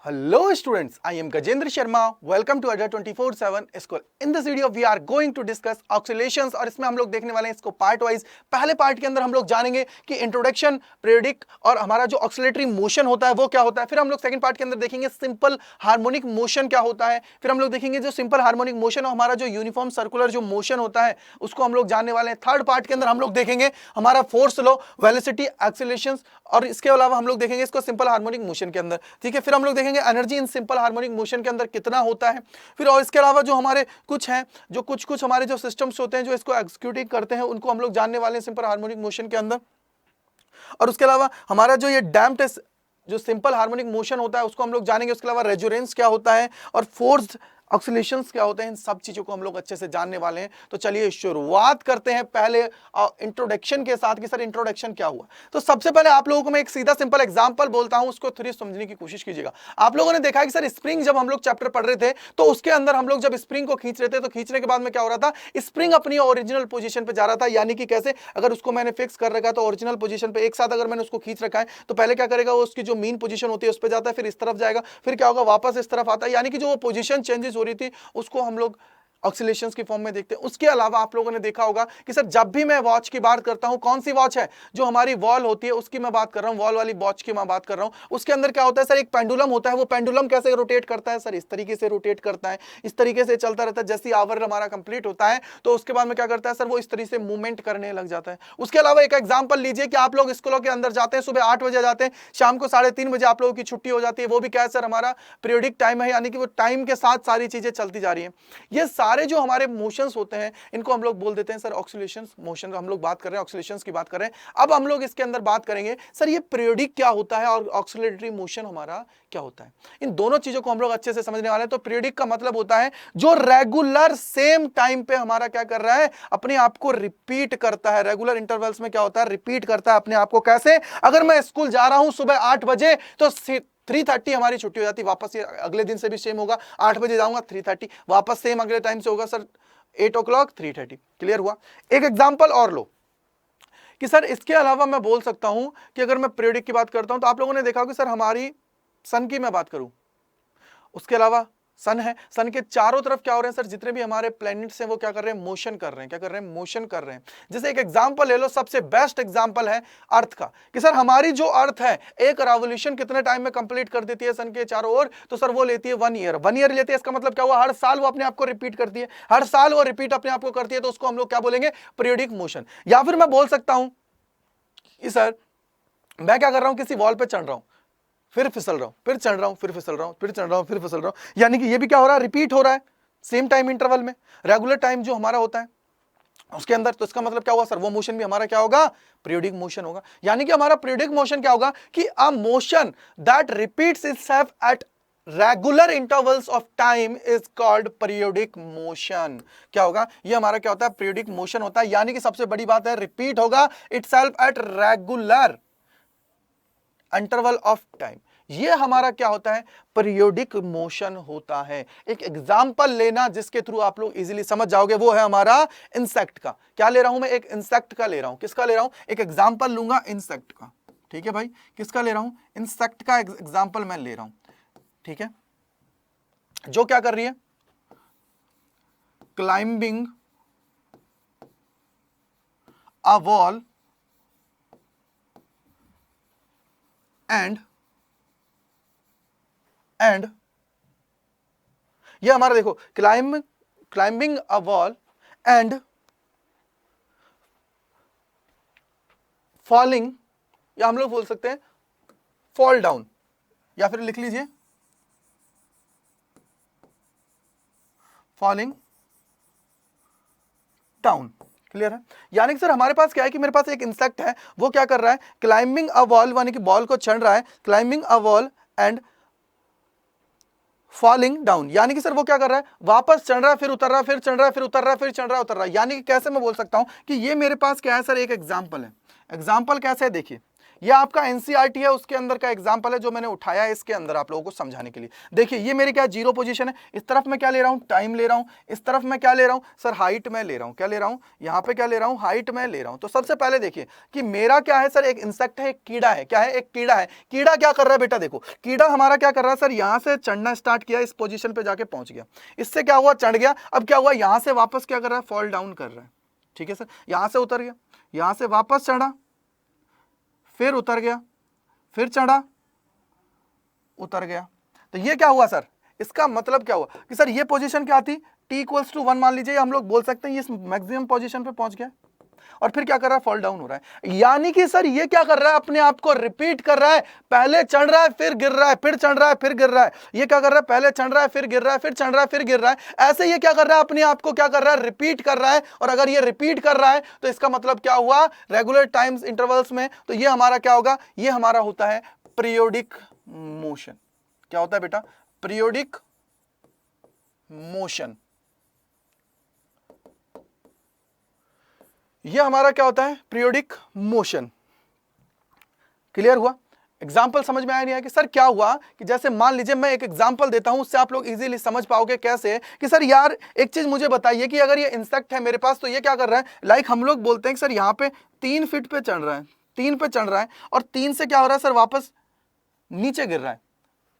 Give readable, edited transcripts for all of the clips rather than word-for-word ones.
Hello students, I am Gajendra Sharma. Welcome to Adda 24/7 School. In this video we are going to discuss oscillations और इसमें हम लोग देखने वाले हैं इसको पार्ट वाइज। पहले पार्ट के अंदर हम लोग जानेंगे कि इंट्रोडक्शन, पीरियडिक और हमारा जो ऑक्सिलेटरी मोशन होता है वो क्या होता है। फिर हम लोग सेकंड पार्ट के अंदर देखेंगे सिंपल हार्मोनिक मोशन क्या होता है। फिर हम लोग देखेंगे जो सिंपल हार्मोनिक मोशन और हमारा जो यूनिफॉर्म सर्कुलर जो मोशन होता है उसको हम लोग जानने वाले हैं। थर्ड पार्ट के अंदर हम लोग देखेंगे हमारा फोर्स लॉ, वेलोसिटी, एक्सीलरेशंस और इसके अलावा हम लोग देखेंगे इसको सिंपल हार्मोनिक मोशन के अंदर। ठीक है, फिर हम लोग देखेंगे energy in simple harmonic motion के अंदर कितना होता है। फिर और इसके अलावा जो हमारे कुछ हैं, जो कुछ हमारे जो सिस्टम्स होते हैं जो इसको एग्जीक्यूट करते हैं उनको हम लोग जानने वाले हैं सिंपल हार्मोनिक मोशन के अंदर। और उसके अलावा हमारा जो ये डैम्प्ड जो सिंपल हार्मोनिक मोशन होता है उसको हम लोग जानेंगे। उसके अलावा रेजोनेंस क्या होता है और फोर्स्ड ऑक्सिलेशंस क्या होते हैं, इन सब चीजों को हम लोग अच्छे से जानने वाले हैं। तो चलिए शुरुआत करते हैं पहले इंट्रोडक्शन के साथ कि सर इंट्रोडक्शन क्या हुआ। तो सबसे पहले आप लोगों को मैं एक सीधा सिंपल एग्जांपल बोलता हूं, उसको थोड़ी समझने की कोशिश कीजिएगा। आप लोगों ने देखा है कि सर स्प्रिंग जब हम लोग चैप्टर पढ़ रहे थे तो उसके अंदर हम लोग जब स्प्रिंग को खींच रहे थे तो खींचने के बाद में क्या हो रहा था, स्प्रिंग अपनी ओरिजिनल पोजीशन पे जा रहा था। यानी कि कैसे, अगर उसको मैंने फिक्स कर रखा है तो ओरिजिनल पोजीशन पे एक साथ अगर मैंने उसको खींच रखा है तो पहले क्या करेगा, वो उसकी जो मीन पोजीशन होती है उस पर जाता है, फिर इस तरफ जाएगा, फिर क्या होगा वापस इस तरफ आता है। यानी कि जो पोजीशन चेंजेस हो रही थी उसको हम लोग ऑक्सिलेशंस की फॉर्म में देखते हैं। उसके अलावा आप लोगों ने देखा होगा कि सर जब भी मैं वॉच की बात करता हूं, कौन सी वॉच है, जो हमारी वॉल होती है उसकी मैं बात कर रहा हूं, वॉल वाली वॉच की मैं बात कर रहा हूं। उसके अंदर क्या होता है सर, एक पेंडुलम होता है। वो पेंडुलम कैसे रोटेट करता है सर, इस तरीके से रोटेट करता है, इस तरीके से चलता रहता है। जैसे आवर हमारा कंप्लीट होता है तो उसके बाद में क्या करता है सर, वो इस तरीके से मूवमेंट करने लग जाता है। उसके अलावा एक एग्जाम्पल लीजिए कि आप लोग स्कूलों के अंदर जाते हैं, सुबह 8 बजे जाते हैं, शाम को 3:30 बजे आप लोगों की छुट्टी हो जाती है। वो भी क्या है सर, हमारा पीरियडिक टाइम है, यानी कि वो टाइम के साथ सारी चीजें चलती जा रही है। ये सारे जो हमारे मोशंस होते हैं इनको हम लोग बोल देते हैं सर ऑक्सिलेशंस मोशन। हम लोग बात कर रहे हैं ऑक्सिलेशंस की बात कर रहे हैं। अब हम लोग इसके अंदर बात करेंगे सर ये पीरियडिक क्या होता है और ऑक्सिलेटरी मोशन हमारा क्या होता है। इन दोनों चीजों को हम लोग अच्छे से समझने वाले हैं। तो पीरियडिक का मतलब होता है जो रेगुलर सेम टाइम पे हमारा क्या कर रहा है, अपने आप को रिपीट करता है। रेगुलर इंटरवल्स में क्या होता है, रिपीट करता है अपने आप को। कैसे, अगर मैं स्कूल जा रहा हूं सुबह 8 बजे तो 3:30 हमारी छुट्टी हो जाती, वापस ये अगले दिन से भी सेम होगा। 8 बजे जाऊंगा 3:30, वापस सेम अगले टाइम से होगा सर 8 o'clock 3:30। क्लियर हुआ। एक एग्जांपल और लो कि सर इसके अलावा मैं बोल सकता हूं कि अगर मैं पीरियडिक की बात करता हूं तो आप लोगों ने देखा होगा कि सर हमारी सन की मैं बात करूं, उसके अलावा सन है, सन के चारों तरफ क्या हो रहे हैं सर, जितने भी हमारे प्लैनेट्स हैं वो क्या कर रहे हैं, मोशन कर रहे हैं। क्या कर रहे हैं, मोशन कर रहे हैं। जैसे एक एग्जांपल ले लो, सबसे बेस्ट एग्जांपल है अर्थ का, कि सर हमारी जो अर्थ है एक रेवोल्यूशन कितने टाइम में कंप्लीट कर देती है सन के चारों ओर, तो सर वो लेती है 1 ईयर। 1 ईयर लेती है, इसका मतलब क्या हुआ, हर साल वो अपने आप को रिपीट करती है, हर साल वो रिपीट अपने आप को करती है। तो उसको हम लोग क्या बोलेंगे, पीरियडिक मोशन। या फिर मैं बोल सकता हूं कि सर मैं क्या कर रहा हूं, किसी वॉल पे चढ़ रहा हूं, फिर फिसल रहा हूं, फिर चढ़ रहा हूं, फिर फिसल रहा हूं, फिर चढ़ रहा हूं, फिर फिसल रहा हूं। यानी कि ये भी क्या हो रहा है, रिपीट हो रहा है सेम टाइम इंटरवल में, रेगुलर टाइम जो हमारा होता है उसके अंदर। तो इसका मतलब क्या हुआ सर, वो मोशन भी हमारा क्या होगा, पीरियडिक मोशन होगा। यानी कि हमारा पीरियडिक मोशन क्या होगा कि a motion that repeats itself at regular intervals of time is called periodic motion. क्या होगा, ये हमारा क्या होता है, पीरियोडिक मोशन होता है। यानी कि सबसे बड़ी बात है, रिपीट होगा itself at regular interval of time. ये हमारा क्या होता है, पीरियोडिक मोशन होता है। एक एग्जांपल लेना जिसके थ्रू आप लोग इजीली समझ जाओगे, वो है हमारा इंसेक्ट का। क्या ले रहा हूं मैं, एक इंसेक्ट का ले रहा हूं। किसका ले रहा हूं, एक एग्जांपल लूंगा इंसेक्ट का। ठीक है भाई, किसका ले रहा हूं, इंसेक्ट का एग्जांपल मैं ले रहा हूं। ठीक है, जो क्या कर रही है, क्लाइंबिंग अ वॉल एंड ये हमारा देखो, climbing a wall and falling, या हम लोग बोल सकते हैं फॉल डाउन, या फिर लिख लीजिए फॉलिंग डाउन। क्लियर है। यानी कि सर हमारे पास क्या है कि मेरे पास एक इंसेक्ट है, वो क्या कर रहा है, क्लाइंबिंग अ वॉल, यानी कि बॉल को चढ़ रहा है, climbing a wall and falling down. यानी कि सर वो क्या कर रहा है, वापस चढ़ रहा है, फिर उतर रहा है, फिर चढ़ रहा है, फिर उतर रहा है, फिर चढ़ रहा है, उतर रहा है। यानी कि कैसे मैं बोल सकता हूं कि ये मेरे पास क्या है सर, एक एग्जांपल है। एग्जांपल कैसे है देखिए, ये आपका एनसीईआरटी है, उसके अंदर का एग्जांपल है जो मैंने उठाया है इसके अंदर आप लोगों को समझाने के लिए। देखिए ये मेरी क्या जीरो पोजीशन है, इस तरफ मैं क्या ले रहा हूं, टाइम ले रहा हूं, इस तरफ मैं क्या ले रहा हूं सर, हाइट में ले रहा हूं, क्या ले रहा हूं यहां पे, क्या ले रहा हूं, हाइट में ले रहा हूं। तो सबसे पहले देखिए कि मेरा क्या है सर, एक इंसेक्ट है, एक कीड़ा है, क्या है, एक कीड़ा है। कीड़ा क्या कर रहा है बेटा, देखो कीड़ा हमारा क्या कर रहा है सर, यहां से चढ़ना स्टार्ट किया, इस पोजीशन पे जाके पहुंच गया, इससे क्या हुआ, चढ़ गया। अब क्या हुआ, यहां से वापस क्या कर रहा है, फॉल डाउन कर रहा है, ठीक है सर, यहां से उतर गया, यहां से वापस चढ़ा, फिर उतर गया, फिर चढ़ा, उतर गया। तो ये क्या हुआ सर, इसका मतलब क्या हुआ कि सर ये पोजीशन क्या थी, t=1 मान लीजिए, हम लोग बोल सकते हैं ये इस मैक्सिमम पोजीशन पे पहुंच गया और फिर क्या कर रहा है, फॉल डाउन हो रहा है। यानी कि सर ये क्या कर रहा है, अपने आप को रिपीट कर रहा है, पहले चढ़ रहा है फिर गिर रहा है, फिर चढ़ रहा है फिर गिर रहा है। ये क्या कर रहा है, पहले चढ़ रहा है फिर गिर रहा है, फिर चढ़ रहा है फिर गिर रहा है। ऐसे ये क्या कर रहा है, अपने आप को क्या कर रहा है, रिपीट कर रहा है। और अगर ये रिपीट कर रहा है तो इसका मतलब क्या हुआ, रेगुलर टाइम्स इंटरवल्स में, तो ये हमारा क्या होगा, ये हमारा होता है पीरियोडिक मोशन। क्या होता है बेटा, पीरियोडिक मोशन। ये हमारा क्या होता है, पीरियोडिक मोशन। क्लियर हुआ, एग्जाम्पल समझ में आया नहीं आया कि सर क्या हुआ, कि जैसे मान लीजिए मैं एक एग्जाम्पल देता हूं, उससे आप लोग इजीली समझ पाओगे कैसे, कि सर यार एक चीज मुझे बताइए कि अगर ये इंसेक्ट है मेरे पास, तो ये क्या कर रहा है, लाइक हम लोग बोलते हैं कि सर यहाँ पे 3 फीट पे चढ़ रहा है, 3 पे चढ़ रहा है, और 3 से क्या हो रहा है सर, वापस नीचे गिर रहा है,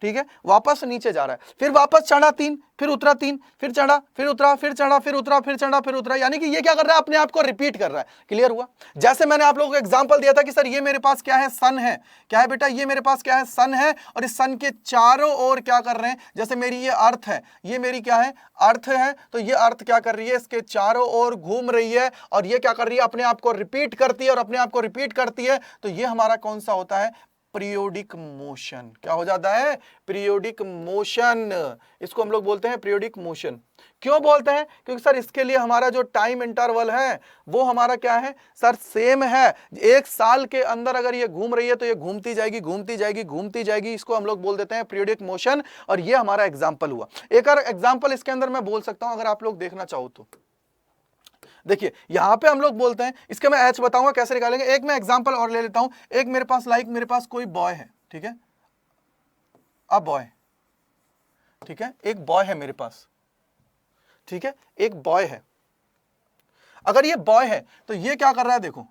ठीक है, वापस नीचे जा रहा है, फिर वापस चढ़ा 3, फिर उतरा 3, फिर चढ़ा, फिर उतरा, फिर चढ़ा, फिर उतरा, फिर चढ़ा, फिर उतरा। यानी कि ये क्या कर रहा है, अपने आप को रिपीट कर रहा है। क्लियर हुआ, जैसे मैंने आप लोगों को एग्जांपल दिया था कि सर ये मेरे पास क्या है, सन है, क्या है बेटा, ये मेरे पास क्या है, सन है, और इस सन के चारों ओर क्या कर रहे हैं, जैसे मेरी ये अर्थ है, ये मेरी क्या है, अर्थ है, तो ये अर्थ क्या कर रही है, इसके चारों ओर घूम रही है, और ये क्या कर रही है, अपने आप को रिपीट करती है, और अपने आप को रिपीट करती है। तो ये हमारा कौन सा होता है, पीरियोडिक मोशन। क्या हो जाता है, पीरियोडिक मोशन। इसको हम लोग बोलते हैं पीरियोडिक मोशन। क्यों बोलते हैं, क्योंकि सर इसके लिए हमारा जो टाइम इंटरवल है वो हमारा क्या है सर, सेम है। 1 साल के अंदर अगर ये घूम रही है तो ये घूमती जाएगी, घूमती जाएगी, घूमती जाएगी। इसको हम लोग बोल देते हैं पीरियोडिक मोशन। और ये हमारा एग्जाम्पल हुआ। एक और एग्जाम्पल इसके अंदर मैं बोल सकता हूं, अगर आप लोग देखना चाहो तो। देखिए यहां पे हम लोग बोलते हैं, इसके मैं एच बताऊंगा कैसे निकालेंगे। एक मैं एग्जांपल और ले लेता हूं। एक मेरे पास मेरे पास कोई बॉय है, ठीक है, अ बॉय, ठीक है, एक बॉय है मेरे पास, ठीक है, एक बॉय है। अगर ये बॉय है तो ये क्या कर रहा है, देखो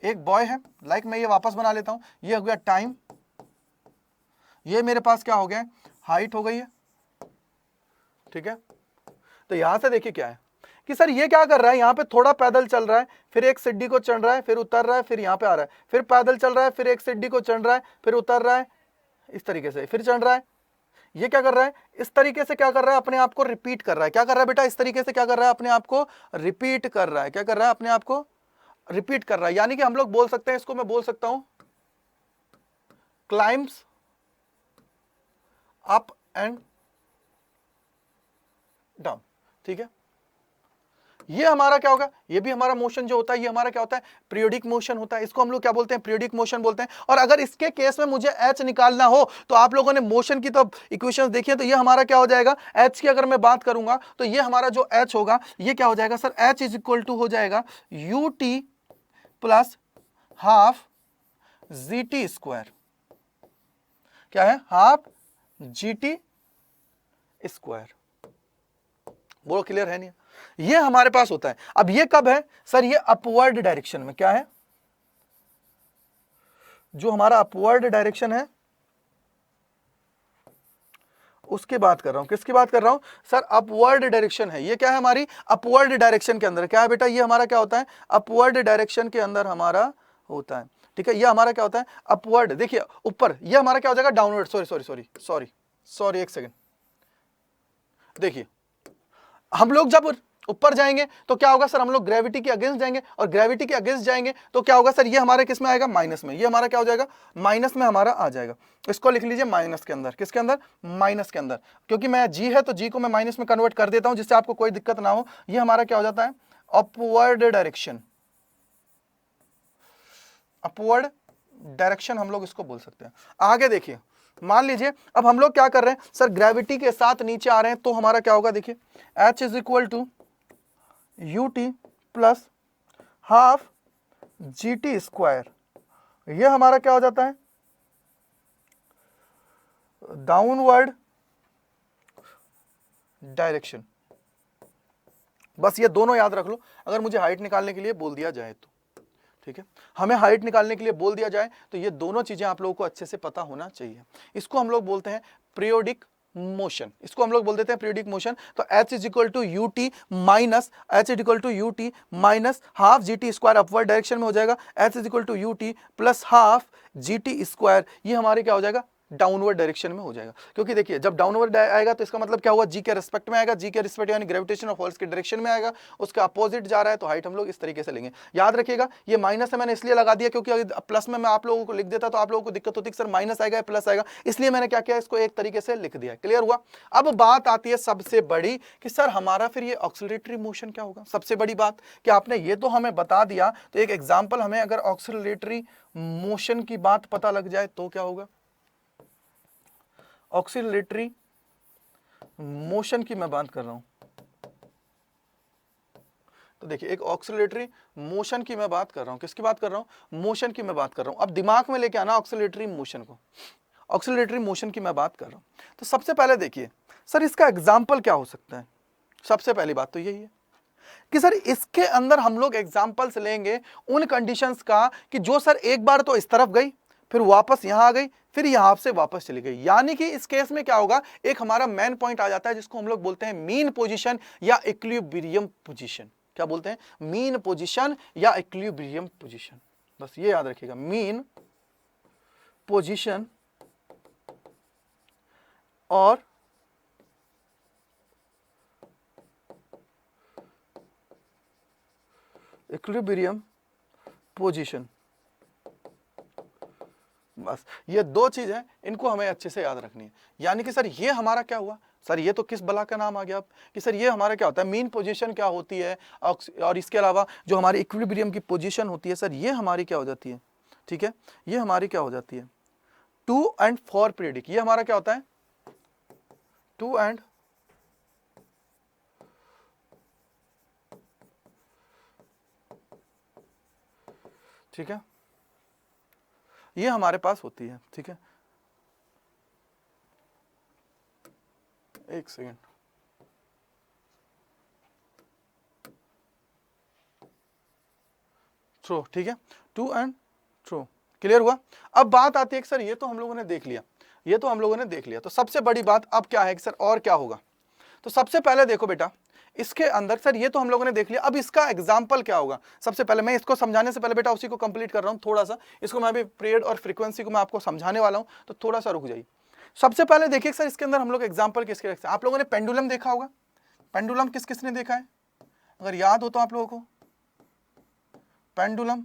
एक बॉय है, लाइक मैं ये वापस बना लेता हूं। ये हो गया टाइम, ये मेरे पास क्या हो गया, हाइट हो गई है, ठीक है। तो यहां से देखिए क्या है कि सर ये क्या कर रहा है, यहां पे थोड़ा पैदल चल रहा है, फिर एक सीढ़ी को चढ़ रहा है, फिर उतर रहा है, फिर यहां पे आ रहा है, फिर पैदल चल रहा है, फिर एक सीढ़ी को चढ़ रहा है, फिर उतर रहा है, इस तरीके से फिर चढ़ रहा है। ये क्या कर रहा है, इस तरीके से क्या कर रहा है, अपने आप को रिपीट कर रहा है। क्या कर रहा है बेटा, इस तरीके से क्या कर रहा है, अपने आप को रिपीट कर रहा है। क्या कर रहा है, अपने आप को रिपीट कर रहा है। यानी कि हम लोग बोल सकते हैं, इसको मैं बोल सकता हूं क्लाइम्स अप एंड डाउन, ठीक है। ये हमारा क्या होगा, ये भी हमारा मोशन जो होता है, ये हमारा क्या होता है, पीरियोडिक मोशन होता है। इसको हम लोग क्या बोलते हैं, पीरियोडिक मोशन बोलते हैं। और अगर इसके केस में मुझे एच निकालना हो तो आप लोगों ने मोशन की तो इक्वेशंस देखी है, तो ये हमारा क्या हो जाएगा, एच की अगर मैं बात करूंगा तो ये हमारा जो एच होगा, ये क्या हो जाएगा sir, h is equal to हो जाएगा u t plus half g t square. क्या है, हाफ जी टी स्क्वायर। बोलो क्लियर है नहीं, ये हमारे पास होता है। अब ये कब है सर, ये अपवर्ड डायरेक्शन में। क्या है, जो हमारा अपवर्ड डायरेक्शन है उसकी बात कर रहा हूं। किसकी बात कर रहा हूं सर, अपवर्ड डायरेक्शन है। ये क्या है, हमारी अपवर्ड डायरेक्शन के अंदर क्या है बेटा, ये हमारा क्या होता है, अपवर्ड डायरेक्शन के अंदर हमारा होता है, ठीक है। ये हमारा क्या होता है, अपवर्ड। देखिए ऊपर, ये हमारा क्या हो जाएगा, डाउनवर्ड। सॉरी एक सेकेंड। देखिए हम लोग जब ऊपर जाएंगे तो क्या होगा सर, हम लोग ग्रेविटी के अगेंस्ट जाएंगे, और ग्रेविटी के अगेंस्ट जाएंगे तो क्या होगा सर, ये हमारे किस में आएगा, माइनस में। ये हमारा क्या हो जाएगा, माइनस में हमारा आ जाएगा। इसको लिख लीजिए माइनस के अंदर। किसके अंदर, माइनस के अंदर। क्योंकि मैं जी है तो जी को मैं माइनस में कन्वर्ट कर देता हूं, जिससे आपको कोई दिक्कत ना हो। ये हमारा क्या हो जाता है, अपवर्ड डायरेक्शन। अपवर्ड डायरेक्शन हम लोग इसको बोल सकते हैं। आगे देखिए, मान लीजिए अब हम लोग क्या कर रहे हैं सर, ग्रेविटी के साथ नीचे आ रहे हैं, तो हमारा क्या होगा, देखिए h is equal to u t plus half g t square, ये हमारा क्या हो जाता है, डाउनवर्ड डायरेक्शन। बस ये दोनों याद रख लो, अगर मुझे हाइट निकालने के लिए बोल दिया जाए तो, ठीक है, हमें हाइट निकालने के लिए बोल दिया जाए तो ये दोनों चीजें आप लोगों को अच्छे से पता होना चाहिए। इसको हम लोग बोलते हैं पीरियोडिक मोशन, इसको हम लोग बोल देते हैं पीरियोडिक मोशन। तो h is equal to u t minus h is equal to u t minus half g t square upward direction में हो जाएगा, h is equal to u t plus half g t square, ये हमारे क्या हो जाएगा, downward direction में हो जाएगा। क्योंकि देखिए जब डाउनवर्ड आएगा तो इसका मतलब क्या हुआ, जी के रिस्पेक्ट में आएगा, जी के रिस्पेक्ट यानी ग्रेविटेशन ऑफ फोर्स के डायरेक्शन में आएगा, उसका अपोजिट जा रहा है तो हाइट हम लोग इस तरीके से लेंगे। याद रखिएगा ये माइनस है, मैंने इसलिए लगा दिया क्योंकि अगर प्लस में मैं आप लोगों को लिख देता तो आप लोगों को दिक्कत होती कि सर माइनस आएगा प्लस आएगा, इसलिए मैंने क्या किया, इसको एक तरीके से लिख दिया। क्लियर हुआ। अब बात आती है सबसे बड़ी कि सर हमारा फिर ये ऑक्सीलरेटरी मोशन क्या होगा। सबसे बड़ी बात कि आपने ये तो हमें बता दिया, तो एक एग्जाम्पल हमें अगर ऑक्सीलरेटरी मोशन की बात पता लग जाए तो क्या होगा। ऑक्सीलरेटरी मोशन की मैं बात कर रहा हूं, तो देखिए एक ऑक्सीलरेटरी मोशन की मैं बात कर रहा हूं, किसकी बात कर रहा हूं, मोशन की मैं बात कर रहा हूं। अब दिमाग में लेके आना ऑक्सीलरेटरी मोशन को, ऑक्सीलरेटरी मोशन की मैं बात कर रहा हूं। तो सबसे पहले देखिए सर इसका एग्जाम्पल क्या हो सकता है। सबसे पहली बात तो यही है कि सर इसके अंदर हम लोग एग्जाम्पल्स लेंगे उन कंडीशंस का कि जो सर एक बार तो इस तरफ गई, फिर वापस यहां आ गई, फिर यहां से वापस चली गई। यानी कि इस केस में क्या होगा, एक हमारा मेन पॉइंट आ जाता है जिसको हम लोग बोलते हैं मीन पोजीशन या इक्विलिब्रियम पोजीशन। क्या बोलते हैं, मीन पोजीशन या इक्विलिब्रियम पोजीशन। बस ये याद रखिएगा, मीन पोजीशन और इक्विलिब्रियम पोजीशन, बस ये दो चीज है, इनको हमें अच्छे से याद रखनी है। यानी कि सर ये हमारा क्या हुआ, सर ये तो किस बला का नाम आ गया अब कि सर ये हमारा क्या होता है, मीन पोजीशन क्या होती है, और इसके अलावा जो हमारी इक्विलिब्रियम की पोजीशन होती है सर ये हमारी क्या हो जाती है, ठीक है, ये हमारी क्या हो जाती है 2 and 4 पीरियडिक। ये हमारा क्या होता है 2 and ठीक है, ये हमारे पास होती है। ठीक है, एक सेकेंड, थ्रो, ठीक है, 2 and थ्रो। क्लियर हुआ। अब बात आती है कि सर ये तो हम लोगों ने देख लिया, ये तो हम लोगों ने देख लिया, तो सबसे बड़ी बात अब क्या है कि सर और क्या होगा। तो सबसे पहले देखो बेटा इसके अंदर सर ये तो हम लोगों ने देख लिया, अब इसका एग्जाम्पल क्या होगा। सबसे पहले मैं इसको समझाने से पहले बेटा उसी को कंप्लीट कर रहा हूं, थोड़ा सा इसको मैं अभी पीरियड और फ्रीक्वेंसी को मैं आपको समझाने वाला हूं, तो थोड़ा सा रुक जाइए। सबसे पहले देखिए सर इसके अंदर हम लोग एग्जाम्पल किसके रखते हैं। आप लोगों ने पेंडुलम देखा होगा, पेंडुलम किस किसने देखा है, अगर याद हो तो आप लोगों को। पेंडुलम,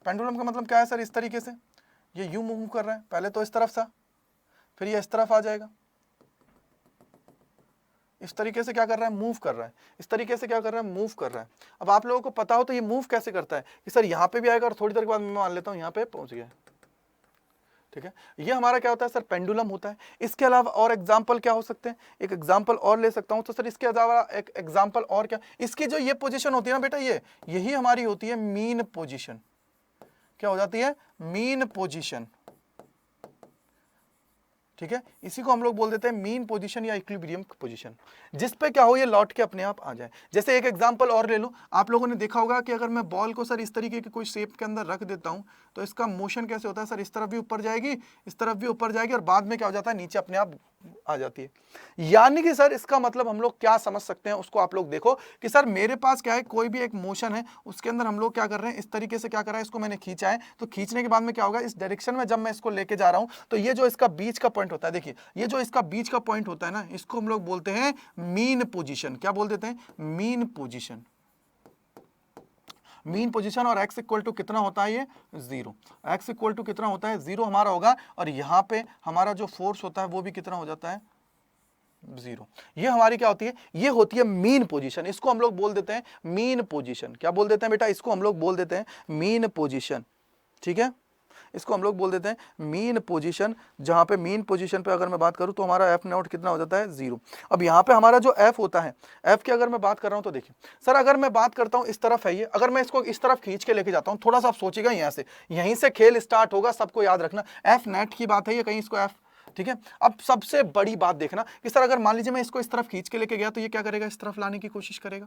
पेंडुलम का मतलब क्या है सर, इस तरीके से ये यूं मूव कर रहा है, पहले तो इस तरफ सा, फिर ये इस तरफ आ जाएगा, इस तरीके से क्या कर रहा है, मूव कर रहा है, इस तरीके से क्या कर रहा है, मूव कर रहा है। अब आप लोगों को पता हो तो ये मूव कैसे करता है कि सर यहाँ पे भी आएगा और थोड़ी देर के बाद मैं मान लेता हूँ यहाँ पे पहुंच गया। ठीक है, ये हमारा क्या होता है सर, पेंडुलम होता है। इसके अलावा और एग्जाम्पल क्या हो सकते हैं, एक एग्जाम्पल और ले सकता हूं, तो सर इसके अलावा एक एग्जाम्पल और क्या, इसकी जो ये पोजीशन होती है ना बेटा, ये यही हमारी होती है मीन पोजीशन। क्या हो जाती है, मीन पोजीशन। ठीक है, इसी को हम लोग बोल देते हैं मीन पोजीशन या इक्विलिब्रियम पोजीशन, जिस पे क्या हो ये लौट के अपने आप आ जाए। जैसे एक एग्जांपल और ले लो, आप लोगों ने देखा होगा कि अगर मैं बॉल को सर इस तरीके की कोई शेप के अंदर रख देता हूं तो इसका मोशन कैसे होता है सर, इस तरफ भी ऊपर जाएगी, इस तरफ भी ऊपर जाएगी और बाद में क्या हो जाता है, नीचे अपने आप आ जाती है। यानी कि सर इसका मतलब हम लोग क्या समझ सकते हैं उसको आप लोग देखो कि सर मेरे पास क्या है, कोई भी एक मोशन है, उसके अंदर हम लोग क्या कर रहे हैं, इस तरीके से क्या कर रहा है, इसको मैंने खींचा है, तो खींचने के बाद में क्या होगा, इस डायरेक्शन में जब मैं इसको लेके जा रहा हूं तो ये जो इसका बीच का पॉइंट होता है, देखिए ये जो इसका बीच का पॉइंट होता है ना, इसको हम लोग बोलते हैं मीन पोजीशन। क्या बोल देते हैं, मीन पोजीशन। मीन पोजीशन और x इक्वल टू कितना होता है, ये 0। x इक्वल टू कितना होता है, 0 हमारा होगा, और यहाँ पे हमारा जो फोर्स होता है वो भी कितना हो जाता है, 0। ये हमारी क्या होती है, ये होती है मीन पोजीशन। इसको हम लोग बोल देते हैं मीन पोजीशन। क्या बोल देते हैं बेटा, इसको हम लोग बोल देते हैं मीन पोजीशन। ठीक है, इसको हम लोग बोल देते हैं मीन पोजीशन, जहां पे मीन पोजीशन पे अगर मैं बात करूं तो हमारा एफ नॉट कितना हो जाता है 0। अब यहाँ पे हमारा जो एफ होता है, एफ की अगर मैं बात कर रहा हूं तो देखिए सर, अगर मैं बात करता हूं इस तरफ है ये, अगर मैं इसको इस तरफ खींच के लेके जाता हूं, थोड़ा सा आप सोचिएगा, यहाँ से यहीं से खेल स्टार्ट होगा, सबको याद रखना एफ नेट की बात है ये, कहीं इसको एफ, ठीक है। अब सबसे बड़ी बात देखना कि सर अगर मान लीजिए मैं इसको इस तरफ खींच के लेके गया तो ये क्या करेगा, इस तरफ लाने की कोशिश करेगा।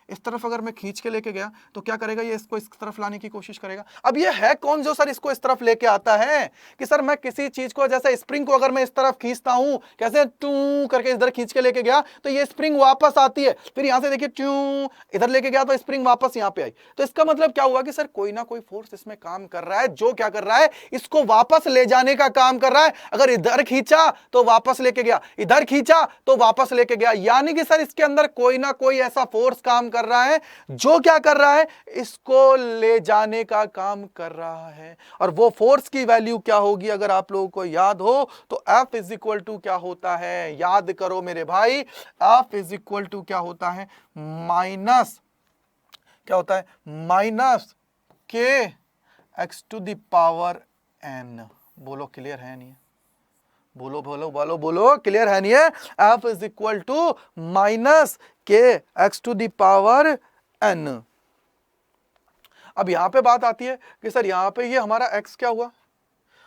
इस तरफ अगर मैं खींच के लेके गया तो क्या करेगा, ये इसको इस तरफ लाने की कोशिश करेगा। अब ये है कौन जो सर इसको इस तरफ लेके आता है, कि सर मैं किसी चीज को, जैसे स्प्रिंग को अगर मैं इस तरफ खींचता हूं, कैसे टू करके इधर खींच के लेके गया तो ये स्प्रिंग वापस आती है, फिर यहां से देखिए टू इधर लेके गया तो स्प्रिंग वापस यहां पे आई। तो इसका मतलब क्या हुआ कि सर कोई ना कोई फोर्स इसमें काम कर रहा है, जो क्या कर रहा है, इसको वापस ले जाने का काम कर रहा है। अगर इधर खींचा तो वापस लेके गया, इधर खींचा तो वापस लेके गया, यानी कि सर इसके अंदर कोई ना कोई ऐसा फोर्स काम कर रहा है जो क्या कर रहा है, इसको ले जाने का काम कर रहा है। और वो फोर्स की वैल्यू क्या होगी, अगर आप लोगों को याद हो तो F इज इक्वल टू क्या होता है, याद करो मेरे भाई, F इज इक्वल टू क्या होता है, माइनस क्या होता है, minus k x to the power n। बोलो क्लियर है नहीं, बोलो बोलो बोलो बोलो, क्लियर है नहीं है। F is equal to minus k x to the power n। अब यहां पे बात आती है कि सर यहां पे ये हमारा x क्या हुआ,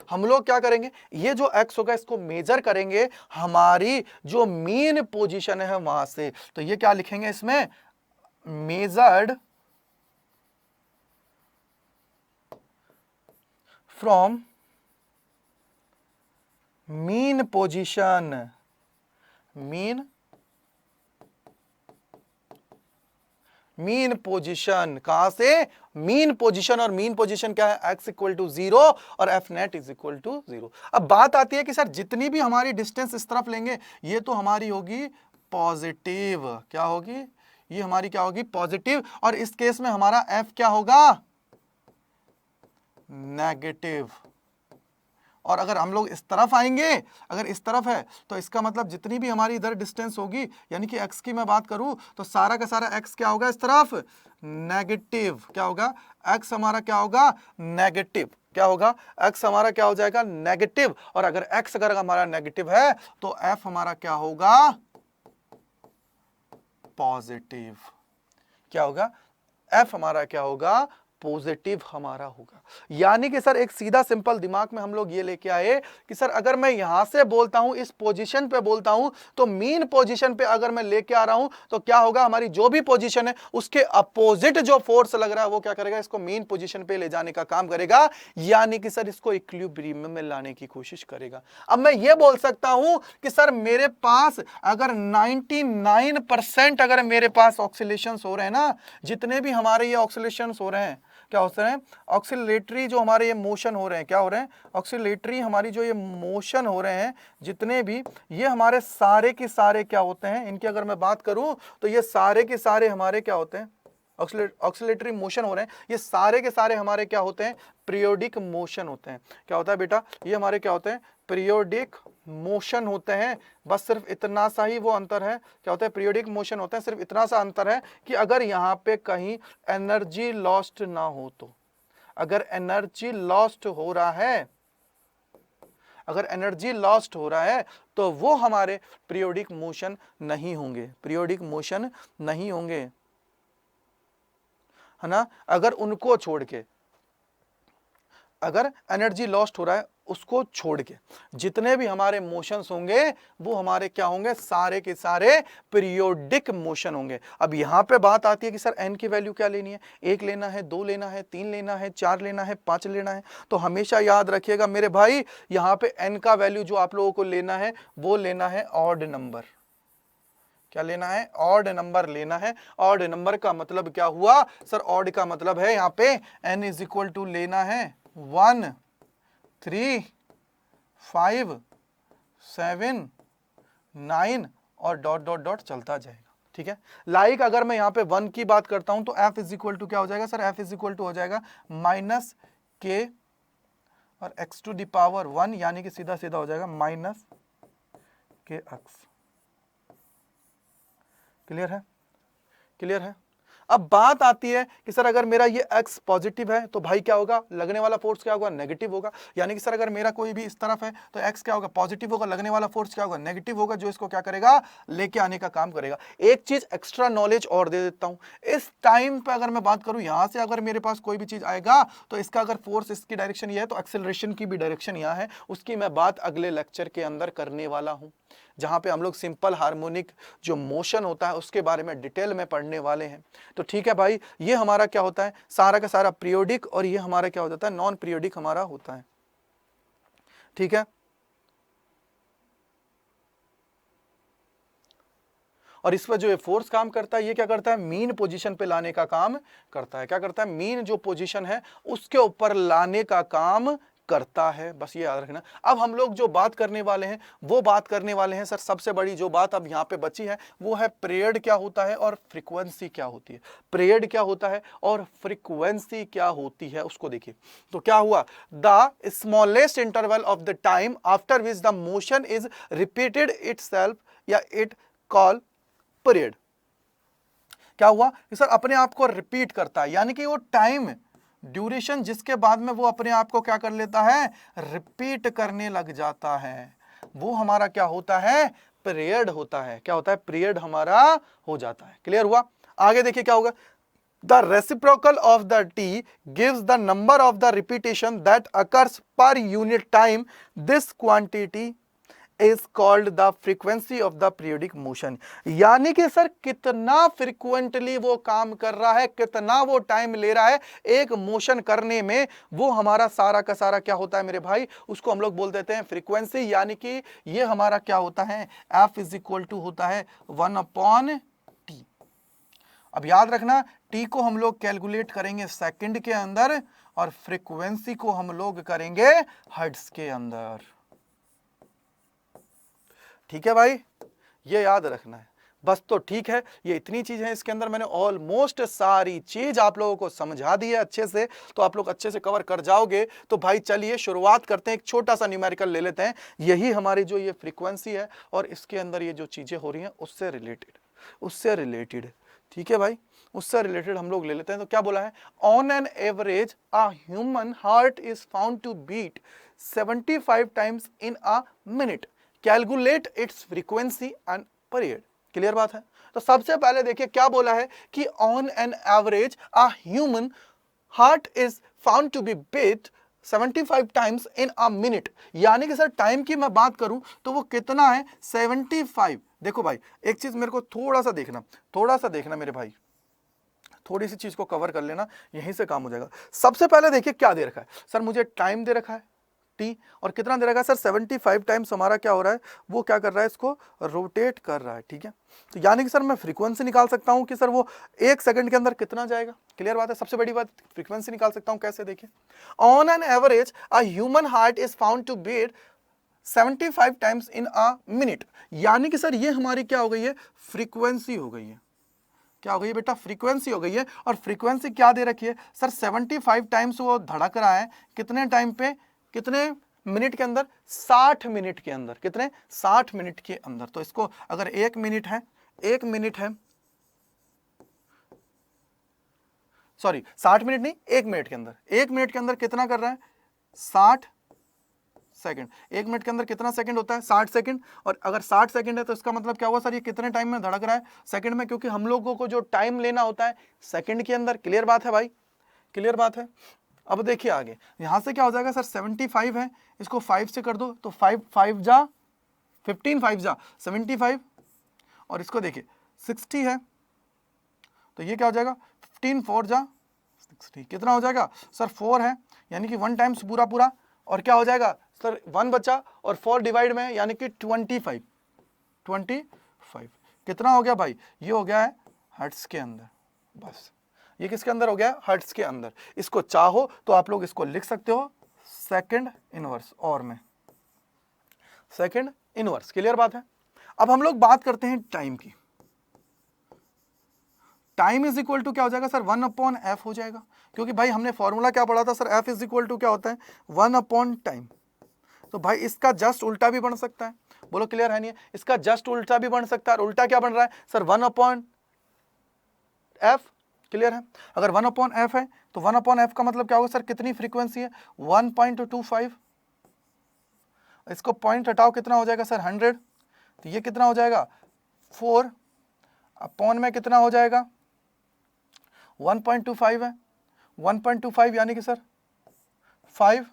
हम लोग क्या करेंगे, ये जो x होगा इसको मेजर करेंगे हमारी जो मीन पोजीशन है वहां से। तो ये क्या लिखेंगे इसमें, measured from mean position, mean position कहां से, मीन पोजीशन, और मीन पोजीशन क्या है, x इक्वल टू 0 और F net is equal to 0। अब बात आती है कि सर जितनी भी हमारी डिस्टेंस इस तरफ लेंगे ये तो हमारी होगी पॉजिटिव, क्या होगी, ये हमारी क्या होगी, पॉजिटिव, और इस केस में हमारा f क्या होगा, नेगेटिव। और अगर हम लोग इस तरफ आएंगे, अगर इस तरफ है तो इसका मतलब जितनी भी हमारी इधर डिस्टेंस होगी, यानी कि x की मैं बात करूं तो सारा का सारा x क्या होगा, इस तरफ नेगेटिव, क्या होगा, x हमारा क्या होगा, नेगेटिव, क्या होगा, x हमारा क्या हो जाएगा, नेगेटिव। और अगर x अगर हमारा नेगेटिव है तो f हमारा क्या होगा, पॉजिटिव, क्या होगा, f हमारा क्या होगा, पॉजिटिव हमारा होगा। यानी कि सर एक सीधा सिंपल दिमाग में हम लोग ये लेके आए कि सर अगर मैं यहां से बोलता हूं, इस पोजीशन पे बोलता हूं, तो मीन पोजीशन पे अगर मैं लेके आ रहा हूं तो क्या होगा, हमारी जो भी पोजीशन है उसके अपोजिट जो फोर्स लग रहा है वो क्या करेगा, इसको मीन पोजीशन पे ले जाने का काम करेगा, यानी कि सर इसको इक्विलिब्रियम में लाने की कोशिश करेगा। अब मैं ये बोल सकता हूं कि सर मेरे पास अगर 99% अगर मेरे पास ऑक्सीलेशंस हो रहे हैं ना, जितने भी हमारे ये ऑक्सीलेशंस हो रहे हैं, क्या होते हैं, ऑक्सीलेटरी जो हमारे ये मोशन हो रहे हैं, क्या हो रहे हैं, ऑक्सीलेटरी हमारी जो ये मोशन हो रहे हैं जितने भी, ये हमारे सारे के सारे क्या होते हैं, इनकी अगर मैं बात करूं तो ये सारे के सारे हमारे क्या होते हैं, ऑक्सीलेटरी मोशन हो रहे हैं, ये सारे के सारे हमारे क्या होते हैं, पीरियोडिक मोशन होते हैं। क्या होता है बेटा, ये हमारे क्या होते हैं, पीरियोडिक मोशन होते हैं। बस सिर्फ इतना सा ही वो अंतर है, क्या होता है, पीरियोडिक मोशन होते हैं, सिर्फ इतना सा अंतर है कि अगर यहाँ पे कहीं एनर्जी लॉस्ट ना हो तो, अगर एनर्जी लॉस्ट हो रहा है, अगर एनर्जी लॉस्ट हो रहा है तो वो हमारे पीरियोडिक मोशन नहीं होंगे, पीरियोडिक मोशन नहीं होंगे, है ना। अगर उनको छोड़ के, अगर एनर्जी लॉस्ट हो रहा है उसको छोड़ के जितने भी हमारे मोशंस होंगे वो हमारे क्या होंगे, सारे के सारे पीरियोडिक मोशन होंगे। अब यहां पे बात आती है कि सर एन की वैल्यू क्या लेनी है, 1 लेना है, 2 लेना है, 3 लेना है, 4 लेना है, 5 लेना है। तो हमेशा याद रखिएगा मेरे भाई, यहां पे एन का वैल्यू जो आप लोगों को लेना है वो लेना है ऑड नंबर। क्या लेना है, ऑड नंबर लेना है। ऑड नंबर का मतलब क्या हुआ सर, ऑड का मतलब है यहाँ पे n इज इक्वल टू लेना है 1, 3, 5, 7, 9 और डॉट डॉट डॉट चलता जाएगा, ठीक है। लाइक अगर मैं यहाँ पे 1 की बात करता हूं तो f इज इक्वल टू क्या हो जाएगा sir, f is equal to हो जाएगा माइनस के और x टू द पावर 1, यानी कि सीधा सीधा हो जाएगा माइनस के x। क्लियर है, क्लियर है। अब बात आती है कि सर अगर मेरा ये x पॉजिटिव है तो भाई क्या होगा, लगने वाला फोर्स क्या होगा, नेगेटिव होगा। यानी कि सर अगर मेरा कोई भी इस तरफ है तो x क्या होगा, पॉजिटिव होगा, लगने वाला फोर्स क्या होगा, नेगेटिव होगा, जो इसको क्या करेगा, लेके आने का काम करेगा। एक चीज एक्स्ट्रा नॉलेज और दे देता हूं, इस टाइम पे अगर मैं बात करूं, यहां से अगर मेरे पास कोई भी चीज आएगा तो इसका अगर फोर्स इसकी डायरेक्शन ये है तो एक्सेलरेशन की भी डायरेक्शन यहां है। उसकी मैं बात अगले लेक्चर के अंदर करने वाला हूं, जहां पे हम लोग सिंपल हार्मोनिक जो मोशन होता है उसके बारे में डिटेल में पढ़ने वाले हैं। तो ठीक है भाई, ये हमारा क्या होता है, सारा का सारा पीरियोडिक, और ये हमारा क्या हो जाता है, नॉन पीरियोडिक हमारा होता है। ठीक है, और इस पर जो ये फोर्स काम करता है, ये क्या करता है, मीन पोजीशन पे लाने का काम करता है। क्या करता है, मीन जो पोजीशन है उसके ऊपर लाने का काम करता है, बस ये याद रखना। अब हम लोग जो बात करने वाले हैं वो बात करने वाले हैं सर, सबसे बड़ी जो बात अब यहाँ पे बची है वो है पीरियड क्या होता है और फ्रीक्वेंसी क्या होती है। पीरियड क्या होता है और फ्रीक्वेंसी क्या होती है उसको देखिए। तो क्या हुआ, the smallest interval of the time after which the motion is repeated itself या इट कॉल पीरियड। क्या हुआ कि सर अपने आप को रिपीट करता है, यानी कि वो टाइम ड्यूरेशन जिसके बाद में वो अपने आप को क्या कर लेता है, रिपीट करने लग जाता है, वो हमारा क्या होता है, पीरियड होता है। क्या होता है, पीरियड हमारा हो जाता है। क्लियर हुआ। आगे देखिए क्या होगा, the reciprocal of the T gives the number of the repetition that occurs per unit time, this quantity is called the frequency of the periodic motion. यानी कि सर कितना फ्रीक्वेंटली वो काम कर रहा है, कितना वो टाइम ले रहा है एक मोशन करने में, वो हमारा सारा का सारा क्या होता है मेरे भाई, उसको हम लोग बोल देते हैं फ्रीक्वेंसी। यानी कि ये हमारा क्या होता है, F इज इक्वल टू होता है 1/T। अब याद रखना, T को हम लोग कैलकुलेट करेंगे सेकंड के अंदर और फ्रीक्वेंसी को हम लोग करेंगे हर्ट्ज के अंदर। ठीक है भाई, ये याद रखना है बस। तो ठीक है, ये इतनी चीज है इसके अंदर, मैंने ऑलमोस्ट सारी चीज आप लोगों को समझा दी है अच्छे से, तो आप लोग अच्छे से कवर कर जाओगे। तो भाई चलिए शुरुआत करते हैं, एक छोटा सा न्यूमेरिकल ले लेते हैं। यही हमारी जो ये फ्रीक्वेंसी है और इसके अंदर ये जो चीजें हो रही हैं उससे रिलेटेड ठीक है भाई, उससे रिलेटेड हम लोग ले लेते हैं। तो क्या बोला है, on an average a human heart is found to beat 75 times in a minute, calculate its frequency and period. Clear बात है। तो सबसे पहले देखिए क्या बोला है कि on an average a human heart is found to be beat 75 times in a minute. यानी कि सर टाइम की मैं बात करूं तो वो कितना है, 75। देखो भाई एक चीज मेरे को थोड़ा सा देखना मेरे भाई, थोड़ी सी चीज को कवर कर लेना, यहीं से काम हो जाएगा। सबसे पहले देखिए क्या दे रखा है, सर मुझे टाइम दे रखा है टी, और कितना दे रखा है सर, 75 टाइम्स हमारा क्या हो रहा है, वो क्या कर रहा है, इसको रोटेट कर रहा है। ठीक है, तो यानी कि सर मैं फ्रीक्वेंसी निकाल सकता हूं कि सर वो 1 सेकंड के अंदर कितना जाएगा। क्लियर बात है। सबसे बड़ी बात, फ्रीक्वेंसी निकाल सकता हूं कैसे, देखिए on an average a human heart is found to beat 75 times in a minute. यानी कि सर ये हमारी क्या हो गई है, फ्रीक्वेंसी हो गई है। क्या हो गई है बेटा, फ्रीक्वेंसी हो गई है। और फ्रीक्वेंसी क्या दे रखी है सर, 75 टाइम्स वो धड़क रहा है, कितने टाइम पे, कितने मिनट के अंदर, 60 मिनट के अंदर। कितने, 60 मिनट के अंदर। तो इसको अगर 1 मिनट है, 1 मिनट है, सॉरी 60 मिनट नहीं, 1 मिनट के अंदर, 1 मिनट के अंदर कितना कर रहा है, 60 सेकंड। 1 मिनट के अंदर कितना सेकंड होता है, 60 सेकंड। और अगर 60 सेकंड है तो इसका मतलब क्या हुआ सर, ये कितने टाइम में धड़क रहा है, सेकंड में, क्योंकि हम लोगों को जो टाइम लेना होता है सेकंड के अंदर। क्लियर बात है भाई, क्लियर बात है। अब देखिए आगे, यहां से क्या हो जाएगा सर, 75 है, इसको 5 से कर दो तो 5 5 जा 15, 5 जा 75, और इसको देखिए 60 है तो ये क्या हो जाएगा, 15 4 जा 60, कितना हो जाएगा सर, 4 है, यानी कि 1 टाइम्स पूरा पूरा, और क्या हो जाएगा सर, 1 बचा और 4 डिवाइड में, यानी कि 25 कितना हो गया भाई, ये हो गया है हर्ट्ज के अंदर। बस ये किसके अंदर हो गया, हर्ट्ज के अंदर। इसको चाहो तो आप लोग इसको लिख सकते हो सेकंड इनवर्स, और में सेकंड इनवर्स। क्लियर बात है। अब हम लोग बात करते हैं टाइम की। टाइम इज इक्वल टू क्या हो जाएगा सर, 1/f हो जाएगा, क्योंकि भाई हमने फॉर्मूला क्या पढ़ा था sir, f is equal to क्या होता है, 1/टाइम। तो भाई इसका जस्ट उल्टा भी बन सकता है, बोलो क्लियर है नहीं है, इसका जस्ट उल्टा भी बन सकता है। और उल्टा क्या बन रहा है सर, 1/f क्लियर है? अगर 1/f है तो 1/f का मतलब क्या होगा सर, कितनी फ्रीक्वेंसी है 1.25, इसको पॉइंट हटाओ कितना हो जाएगा सर 100, तो ये कितना हो जाएगा 4 अपॉन में कितना हो जाएगा 1.25 है, 1.25 यानी कि सर 5,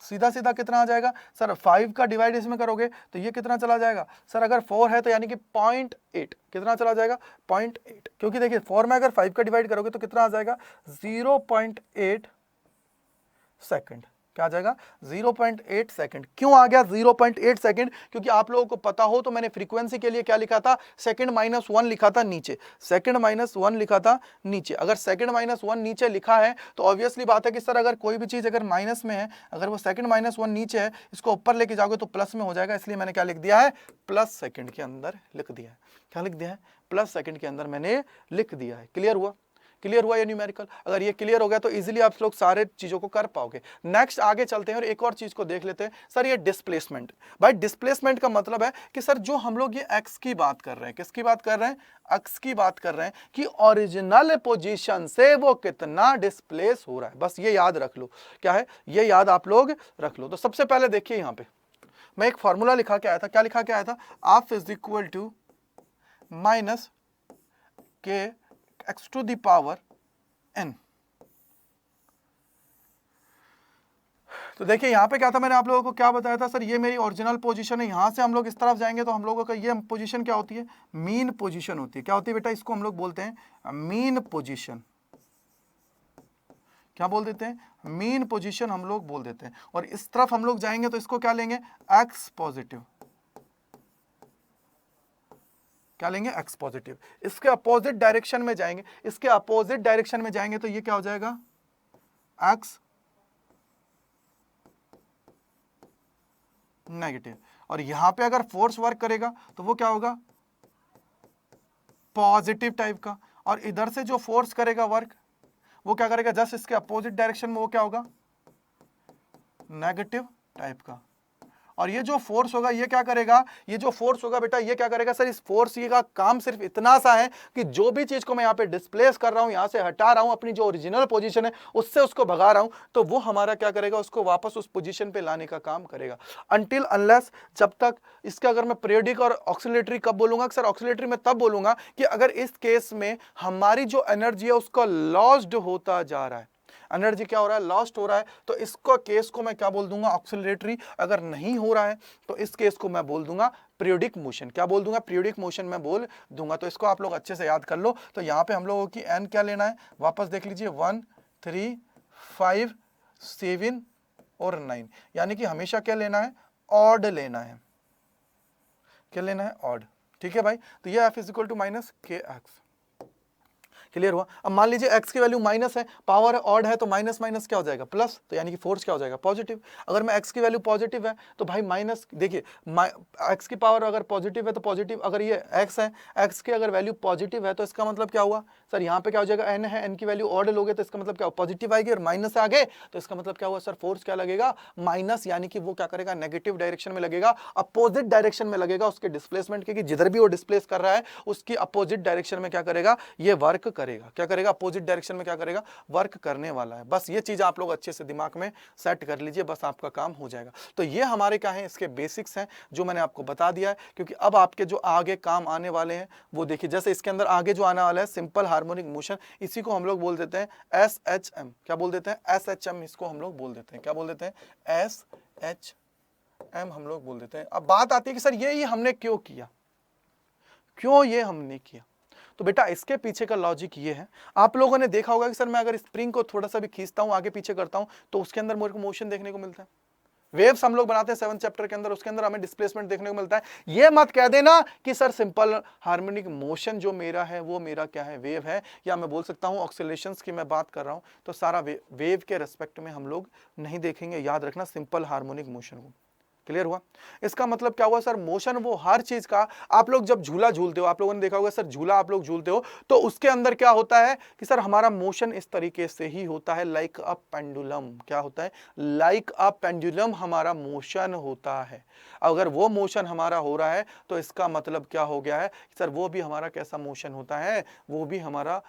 सीधा सीधा कितना आ जाएगा सर, 5 का डिवाइड इसमें करोगे तो ये कितना चला जाएगा सर, अगर 4 है तो यानी कि 0.8, कितना चला जाएगा 0.8, क्योंकि देखिए 4 में अगर 5 का डिवाइड करोगे तो कितना आ जाएगा 0.8 सेकंड, क्या आ जाएगा 0.8 सेकंड। क्यों आ गया 0.8 सेकंड, क्योंकि आप लोगों को पता हो तो मैंने फ्रीक्वेंसी के लिए क्या लिखा था, सेकंड माइनस 1 लिखा था नीचे, सेकंड माइनस 1 लिखा था नीचे। अगर सेकंड माइनस 1 नीचे लिखा है तो ऑब्वियसली बात है कि सर अगर कोई भी चीज अगर माइनस में है, अगर वो सेकंड माइनस 1 नीचे है, इसको ऊपर लेके जाओगे तो प्लस में हो जाएगा, इसलिए मैंने क्या लिख दिया है, प्लस सेकंड के अंदर लिख दिया है। क्या लिख दिया है, प्लस सेकंड के अंदर मैंने लिख दिया है। क्लियर हुआ? क्लियर हुआ ये न्यूमेरिकल? अगर ये क्लियर हो गया तो इजीली आप लोग सारे चीजों को कर पाओगे। नेक्स्ट आगे चलते हैं और एक और चीज को देख लेते हैं सर, ये डिस्प्लेसमेंट। भाई डिस्प्लेसमेंट का मतलब है कि सर जो हम लोग ये एक्स की बात कर रहे हैं, किसकी बात कर रहे हैं, एक्स की बात कर रहे हैं कि ओरिजिनल पोजीशन से वो कितना डिस्प्लेस हो रहा है, बस ये याद रख लो। क्या है ये याद आप लोग रख लो। तो सबसे पहले देखिए यहां पे मैं एक फॉर्मूला लिखा के आया था, क्या लिखा के आया था, f is equal to minus k x to the power n। तो देखिए यहां पे क्या था, मैंने आप लोगों को क्या बताया था सर, ये मेरी ओरिजिनल पोजीशन है, यहां से हम लोग इस तरफ जाएंगे तो हम लोगों का ये पोजीशन क्या होती है, मीन पोजीशन होती है। क्या होती है बेटा, इसको हम लोग बोलते हैं मीन पोजीशन। क्या बोल देते हैं, मीन पोजीशन हम लोग बोल देते हैं। और इस तरफ हम लोग जाएंगे तो इसको क्या लेंगे, x पॉजिटिव। क्या लेंगे, एक्स पॉजिटिव। इसके अपोजिट डायरेक्शन में जाएंगे, इसके अपोजिट डायरेक्शन में जाएंगे तो ये क्या हो जाएगा, एक्स नेगेटिव। और यहां पे अगर फोर्स वर्क करेगा तो वो क्या होगा, पॉजिटिव टाइप का। और इधर से जो फोर्स करेगा वर्क, वो क्या करेगा, जस्ट इसके अपोजिट डायरेक्शन में वो क्या होगा, नेगेटिव टाइप का। और ये जो फोर्स होगा ये क्या करेगा, ये जो फोर्स होगा बेटा ये क्या करेगा सर, इस फोर्स का काम सिर्फ इतना सा है कि जो भी चीज को मैं यहाँ पे डिस्प्लेस कर रहा हूं, यहां से हटा रहा हूं अपनी जो ओरिजिनल पोजीशन है उससे उसको भगा रहा हूं, तो वो हमारा क्या करेगा, उसको वापस उस पोजीशन पे लाने का काम करेगा। अनटिल अनलेस, जब तक इसका अगर मैं पीरियोडिक और ऑक्सीलेटरी कब बोलूंगा सर, ऑक्सीलेटरी में तब बोलूंगा कि अगर इस केस में हमारी जो एनर्जी है उसका लॉस्ड होता जा रहा है, एनर्जी क्या हो रहा है, लॉस्ट हो रहा है, तो इसको केस को मैं क्या बोल दूंगा, ऑक्सीलरेटरी। अगर नहीं हो रहा है तो इस केस को मैं बोल दूंगा पीरियोडिक मोशन। क्या बोल दूंगा, पीरियोडिक मोशन मैं बोल दूंगा। तो इसको आप लोग अच्छे से याद कर लो। तो यहां पे हम लोगों की एन क्या लेना है, वापस देख लीजिए 1 3 5 7 और 9, यानी कि हमेशा क्या लेना है, ऑड लेना है। क्या लेना है, ऑड। ठीक है भाई, तो ये F is equal to minus k x. Clear हुआ? अब मान लीजिए x की वैल्यू माइनस है, पावर ऑड है, तो माइनस माइनस क्या हो जाएगा, प्लस, तो यानी कि फोर्स क्या हो जाएगा, पॉजिटिव। अगर मैं x की वैल्यू पॉजिटिव है तो भाई माइनस, देखिए x की पावर अगर पॉजिटिव है तो पॉजिटिव, अगर ये x है, x की अगर वैल्यू पॉजिटिव है तो इसका मतलब क्या हुआ सर, यहाँ पे क्या हो जाएगा, n है, n की वैल्यू ऑड लोगे तो इसका मतलब क्या, पॉजिटिव आएगी, और माइनस आ गए तो इसका मतलब क्या हुआ सर, फोर्स क्या लगेगा, माइनस, यानी कि वो क्या करेगा, नेगेटिव डायरेक्शन में लगेगा, अपोजिट डायरेक्शन में लगेगा उसके डिस्प्लेसमेंट के, जिधर भी वो डिस्प्लेस कर रहा है उसकी अपोजिट डायरेक्शन में क्या करेगा, ये वर्क करेगा। क्या करेगा, अपोजिट डायरेक्शन में क्या करेगा, वर्क करने वाला है। बस ये चीज आप लोग अच्छे से दिमाग में सेट कर लीजिए, बस आपका काम हो जाएगा। तो ये हमारे क्या है, इसके बेसिक्स हैं जो मैंने आपको बता दिया है। क्योंकि अब आपके जो आगे काम आने वाले हैं वो देखिए, जैसे इसके अंदर आगे जो आने वाला है सिंपल हार्मोनिक मोशन, इसी को हम लोग बोल देते हैं SHM। क्या बोल देते हैं, SHM, इसको हम लोग बोल देते हैं। क्या बोल देते हैं, SHM हम लोग बोल देते हैं। अब बात आती है कि सर ये हमने क्यों किया, क्यों ये हमने किया। तो बेटा इसके पीछे का लॉजिक ये है, आप लोगों ने देखा होगा कि सर मैं अगर स्प्रिंग को थोड़ा सा भी खींचता हूं, आगे पीछे करता हूं, तो उसके अंदर मेरे को मोशन देखने को मिलता है। वेव्स हम लोग बनाते हैं 7th चैप्टर के अंदर, उसके अंदर हमें डिस्प्लेसमेंट देखने को मिलता है। ये मत कह देना कि सर सिंपल हार्मोनिक मोशन जो मेरा है वो मेरा क्या है, वेव है, या मैं बोल सकता हूं ऑक्सीलेशंस की मैं बात कर रहा हूं, तो सारा वेव के रेस्पेक्ट में हम लोग नहीं देखेंगे। याद रखना सिंपल हार्मोनिक मोशन को। क्लियर हुआ? इसका मतलब क्या हुआ सर, मोशन वो हर चीज का, आप लोग जब झूला झूलते हो, आप लोगों ने देखा होगा सर झूला आप लोग झूलते हो तो उसके अंदर क्या होता है कि सर हमारा मोशन इस तरीके से ही होता है, लाइक अ पेंडुलम। क्या होता है, लाइक अ पेंडुलम हमारा मोशन होता है। अगर वो मोशन हमारा हो रहा है तो इसका मतलब क्या हो गया है कि सर वो भी हमारा कैसा मोशन होता है, वो भी हमारा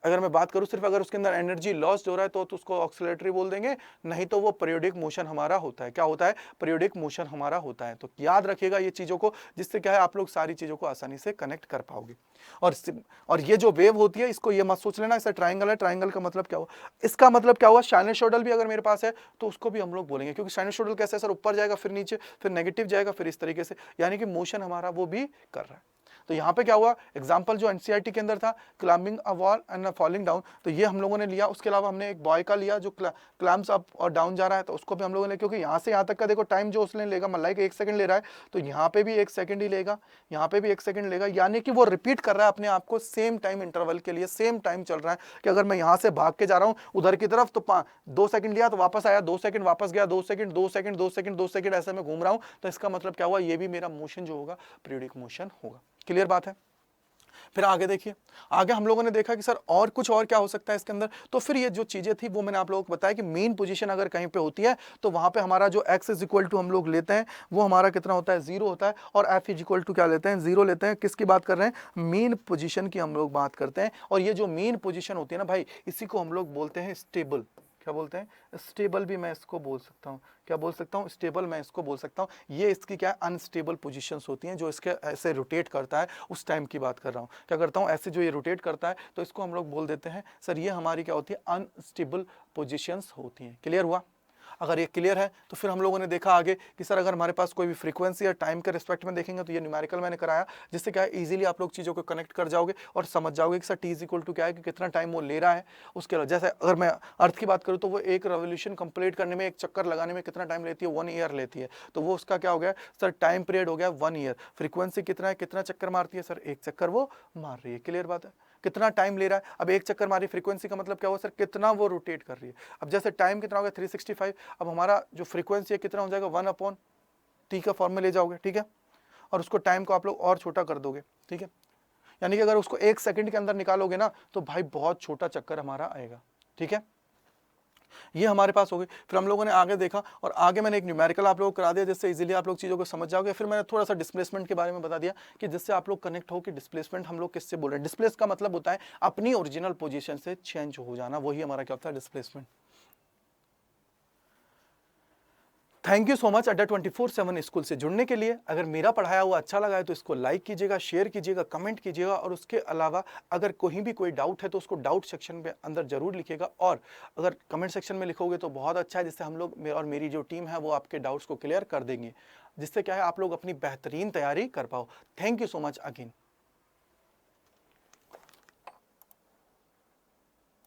अगर मैं बात करूं सिर्फ अगर उसके अंदर एनर्जी लॉस्ट हो रहा है तो उसको ऑक्सीलरेटरी बोल देंगे, नहीं तो वो पीरियोडिक मोशन हमारा होता है। क्या होता है? पीरियोडिक मोशन हमारा होता है। तो याद रखिएगा ये चीजों को, जिससे क्या है आप लोग सारी चीजों को आसानी से कनेक्ट कर पाओगे। और ये जो वेव होती है इसको ये मत सोच लेना ऐसा ट्राइंगल है, ट्राइंगल का मतलब क्या हुआ, इसका मतलब क्या हुआ, साइनसोइडल भी अगर मेरे पास है तो उसको भी हम लोग बोलेंगे, क्योंकि साइनसोइडल कैसे सर, ऊपर जाएगा फिर नीचे फिर नेगेटिव जाएगा फिर इस तरीके से, यानी कि मोशन हमारा वो भी कर रहा है। तो यहाँ पे क्या हुआ, एग्जाम्पल जो एनसीईआरटी के अंदर था, climbing a wall and falling down, तो ये हम लोगों ने लिया। उसके अलावा हमने एक बॉय का लिया जो क्लाइम्स अप और डाउन जा रहा है, तो उसको भी हम लोगों ने, क्योंकि यहाँ से यहाँ तक का देखो टाइम जो उसने लेगा, मान लाइक 1 सेकंड ले रहा है तो यहाँ पे भी 1 सेकंड ही लेगा, यहाँ पे भी 1 सेकंड लेगा, यानी कि वो रिपीट कर रहा है अपने आप को सेम टाइम इंटरवल के लिए, सेम टाइम चल रहा है। कि अगर मैं यहाँ से भाग के जा रहा हूँ उधर की तरफ तो 2 सेकंड लिया तो वापस आया, 2 सेकंड वापस गया, 2 सेकंड 2 सेकंड 2 सेकंड 2 सेकंड ऐसे में घूम रहा हूँ, तो इसका मतलब क्या हुआ, ये भी मेरा मोशन जो होगा पीरियोडिक मोशन होगा। क्लियर बात है? फिर आगे देखिए, आगे हम लोगों ने देखा कि सर और कुछ और क्या हो सकता है इसके अंदर, तो फिर ये जो चीजें थी वो मैंने आप लोगों को बताया कि मेन पोजीशन अगर कहीं पे होती है तो वहां पे हमारा जो x इज इक्वल टू हम लोग लेते हैं वो हमारा कितना होता है, 0 होता है, और f इज इक्वल टू क्या लेते हैं, 0 लेते हैं। किसकी बात कर रहे हैं, मेन पोजीशन की हम लोग बात करते हैं। और ये जो मेन पोजीशन होती है ना भाई, इसी को हम लोग बोलते हैं स्टेबल। क्या बोलते हैं, स्टेबल भी मैं इसको बोल सकता हूँ। क्या बोल सकता हूँ, स्टेबल मैं इसको बोल सकता हूँ। ये इसकी क्या है, अनस्टेबल पोजीशंस होती हैं, जो इसके ऐसे रोटेट करता है, उस टाइम की बात कर रहा हूँ। क्या करता हूँ, ऐसे जो ये रोटेट करता है तो इसको हम लोग बोल देते हैं सर ये हमारी क्या होती है, अनस्टेबल पोजीशंस होती हैं। क्लियर हुआ? अगर ये क्लियर है तो फिर हम लोगों ने देखा आगे कि सर अगर हमारे पास कोई भी फ्रीक्वेंसी या टाइम के रिस्पेक्ट में देखेंगे तो ये न्यूमेरिकल मैंने कराया, जिससे क्या है इजीली आप लोग चीज़ों को कनेक्ट कर जाओगे और समझ जाओगे कि sir T is equal to क्या है, कि कितना टाइम वो ले रहा है। उसके अलावा जैसे अगर मैं अर्थ की बात करूँ तो वो एक रेवोल्यूशन कंप्लीट करने में, एक चक्कर लगाने में कितना टाइम लेती है, 1 ईयर लेती है। तो वो उसका क्या हो गया सर, टाइम पीरियड हो गया 1 ईयर। फ्रीक्वेंसी कितना है, कितना चक्कर मारती है सर, एक चक्कर वो मार रही है। क्लियर बात है? कितना टाइम ले रहा है, अब एक चक्कर मारी, फ्रीक्वेंसी का मतलब क्या हुआ सर, कितना वो रोटेट कर रही है। अब जैसे टाइम कितना हो गया 365, अब हमारा जो फ्रीक्वेंसी है कितना हो जाएगा, 1/t का फॉर्म में ले जाओगे, ठीक है, और उसको टाइम को आप लोग और छोटा कर दोगे, ठीक है, यानी कि अगर उसको 1 सेकंड के अंदर निकालोगे ना तो भाई बहुत छोटा चक्कर हमारा आएगा। ठीक है, ये हमारे पास हो गई। फिर हम लोगों ने आगे देखा और आगे मैंने एक न्यूमेरिकल आप लोगों को करा दिया, जिससे इजीली आप लोग चीज़ों को समझ जाओगे। फिर मैंने थोड़ा सा डिस्प्लेसमेंट के बारे में बता दिया कि जिससे आप लोग कनेक्ट हो कि डिस्प्लेसमेंट हम लोग किससे बोल रहे हैं। डिस्प्लेस का मतलब होता है अपनी ओरिजिनल पोजीशन से चेंज हो जाना, वही हमारा क्या होता है, displacement. Thank you so much अड्डा 24/7 स्कूल से जुड़ने के लिए। अगर मेरा पढ़ाया हुआ अच्छा लगा है तो इसको लाइक कीजिएगा, शेयर कीजिएगा, कमेंट कीजिएगा, और उसके अलावा अगर कोई भी कोई डाउट है तो उसको डाउट सेक्शन में अंदर जरूर लिखिएगा। और अगर कमेंट सेक्शन में लिखोगे तो बहुत अच्छा है, जिससे हम लोग और मेरी जो टीम है वो आपके डाउट्स को क्लियर कर देंगे, जिससे क्या है आप लोग अपनी बेहतरीन तैयारी कर पाओ। Thank you so much again.